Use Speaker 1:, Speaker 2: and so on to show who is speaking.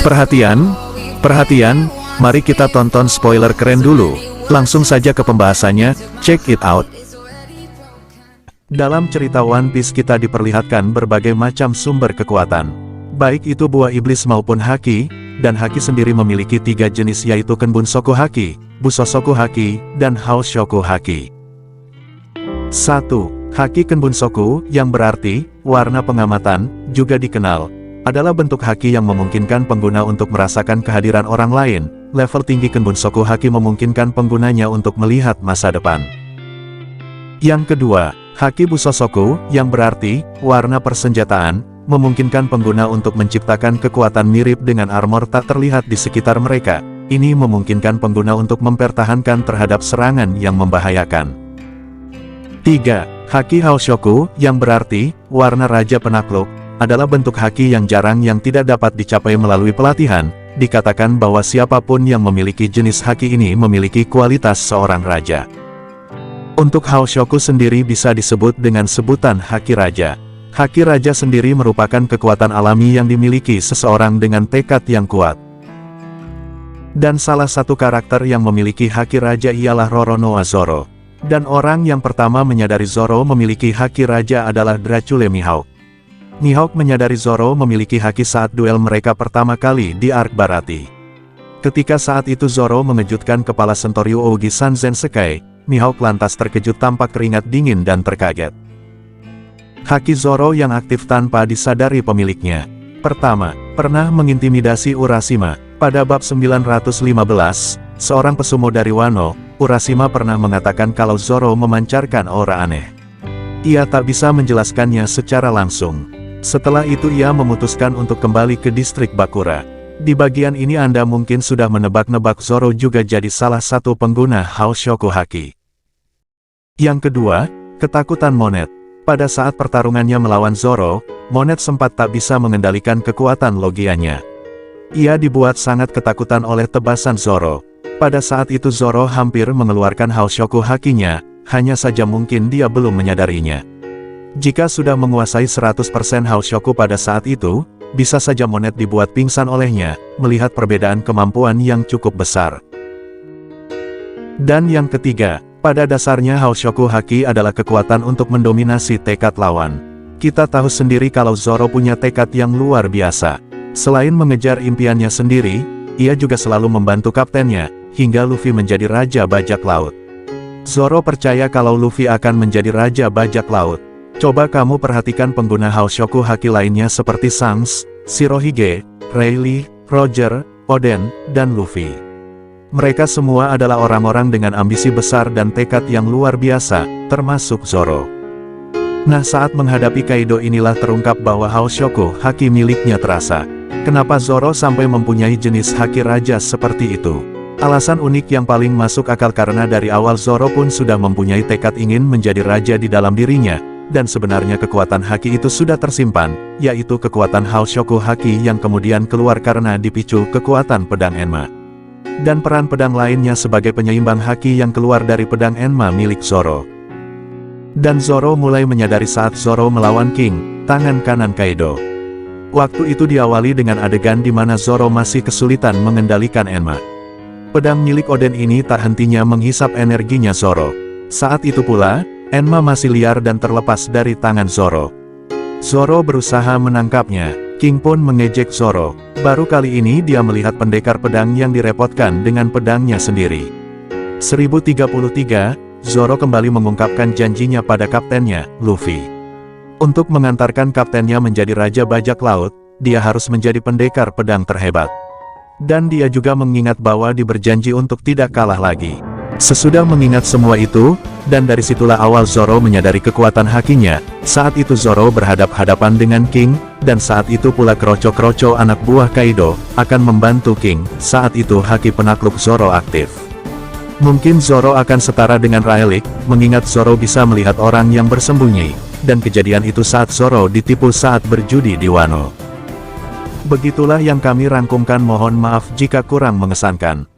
Speaker 1: Perhatian, perhatian, mari kita tonton spoiler keren dulu. Langsung saja ke pembahasannya, check it out. Dalam cerita One Piece kita diperlihatkan berbagai macam sumber kekuatan. Baik itu buah iblis maupun haki, dan haki sendiri memiliki 3 jenis yaitu Kenbunsoku Haki, Busosoku Haki, dan Haoshoku Haki. 1. Haki Kenbunsoku, yang berarti, warna pengamatan, juga dikenal, adalah bentuk haki yang memungkinkan pengguna untuk merasakan kehadiran orang lain. Level tinggi Kenbunsoku Haki memungkinkan penggunanya untuk melihat masa depan. Yang kedua, Haki Busosoku, yang berarti, warna persenjataan, memungkinkan pengguna untuk menciptakan kekuatan mirip dengan armor tak terlihat di sekitar mereka. Ini memungkinkan pengguna untuk mempertahankan terhadap serangan yang membahayakan. 3. Haki Haoshoku, yang berarti, warna Raja Penakluk, adalah bentuk haki yang jarang yang tidak dapat dicapai melalui pelatihan. Dikatakan bahwa siapapun yang memiliki jenis haki ini memiliki kualitas seorang raja. Untuk Haoshoku sendiri bisa disebut dengan sebutan Haki Raja. Haki Raja sendiri merupakan kekuatan alami yang dimiliki seseorang dengan tekad yang kuat. Dan salah satu karakter yang memiliki Haki Raja ialah Roronoa Zoro. Dan orang yang pertama menyadari Zoro memiliki Haki Raja adalah Dracula Mihawk. Mihawk menyadari Zoro memiliki haki saat duel mereka pertama kali di Arc Barati. Ketika saat itu Zoro mengejutkan kepala Sentoryu Ougi Sanzen Sekai, Mihawk lantas terkejut tampak keringat dingin dan terkaget. Haki Zoro yang aktif tanpa disadari pemiliknya. Pertama, pernah mengintimidasi Urashima. Pada bab 915, seorang pesumo dari Wano, Urashima pernah mengatakan kalau Zoro memancarkan aura aneh. Ia tak bisa menjelaskannya secara langsung. Setelah itu ia memutuskan untuk kembali ke distrik Bakura. Di bagian ini Anda mungkin sudah menebak-nebak Zoro juga jadi salah satu pengguna Haoshoku Haki. Yang kedua, ketakutan Monet. Pada saat pertarungannya melawan Zoro, Monet sempat tak bisa mengendalikan kekuatan logianya. Ia dibuat sangat ketakutan oleh tebasan Zoro. Pada saat itu Zoro hampir mengeluarkan Haoshoku Hakinya, hanya saja mungkin dia belum menyadarinya. Jika sudah menguasai 100% Haoshoku pada saat itu, bisa saja Monet dibuat pingsan olehnya, melihat perbedaan kemampuan yang cukup besar. Dan yang ketiga, pada dasarnya Haoshoku Haki adalah kekuatan untuk mendominasi tekad lawan. Kita tahu sendiri kalau Zoro punya tekad yang luar biasa. Selain mengejar impiannya sendiri, ia juga selalu membantu kaptennya, hingga Luffy menjadi Raja Bajak Laut. Zoro percaya kalau Luffy akan menjadi Raja Bajak Laut. Coba kamu perhatikan pengguna Haoshoku Haki lainnya seperti Shanks, Shirohige, Rayleigh, Roger, Oden, dan Luffy. Mereka semua adalah orang-orang dengan ambisi besar dan tekad yang luar biasa, termasuk Zoro. Nah, saat menghadapi Kaido inilah terungkap bahwa Haoshoku Haki miliknya terasa. Kenapa Zoro sampai mempunyai jenis Haki Raja seperti itu? Alasan unik yang paling masuk akal karena dari awal Zoro pun sudah mempunyai tekad ingin menjadi raja di dalam dirinya. Dan sebenarnya kekuatan haki itu sudah tersimpan, yaitu kekuatan Haoshoku Haki yang kemudian keluar karena dipicu kekuatan pedang Enma. Dan peran pedang lainnya sebagai penyeimbang haki yang keluar dari pedang Enma milik Zoro. Dan Zoro mulai menyadari saat Zoro melawan King, tangan kanan Kaido. Waktu itu diawali dengan adegan di mana Zoro masih kesulitan mengendalikan Enma. Pedang milik Oden ini tak hentinya menghisap energinya Zoro. Saat itu pula, Enma masih liar dan terlepas dari tangan Zoro. Zoro berusaha menangkapnya. King pun mengejek Zoro. Baru kali ini dia melihat pendekar pedang yang direpotkan dengan pedangnya sendiri. 1033, Zoro kembali mengungkapkan janjinya pada kaptennya, Luffy. Untuk mengantarkan kaptennya menjadi Raja Bajak Laut, dia harus menjadi pendekar pedang terhebat. Dan dia juga mengingat bahwa dia berjanji untuk tidak kalah lagi. Sesudah mengingat semua itu, dan dari situlah awal Zoro menyadari kekuatan hakinya. Saat itu Zoro berhadap-hadapan dengan King, dan saat itu pula Kroco-Kroco anak buah Kaido, akan membantu King. Saat itu haki penakluk Zoro aktif. Mungkin Zoro akan setara dengan Rayleigh, mengingat Zoro bisa melihat orang yang bersembunyi, dan kejadian itu saat Zoro ditipu saat berjudi di Wano. Begitulah yang kami rangkumkan, mohon maaf jika kurang mengesankan.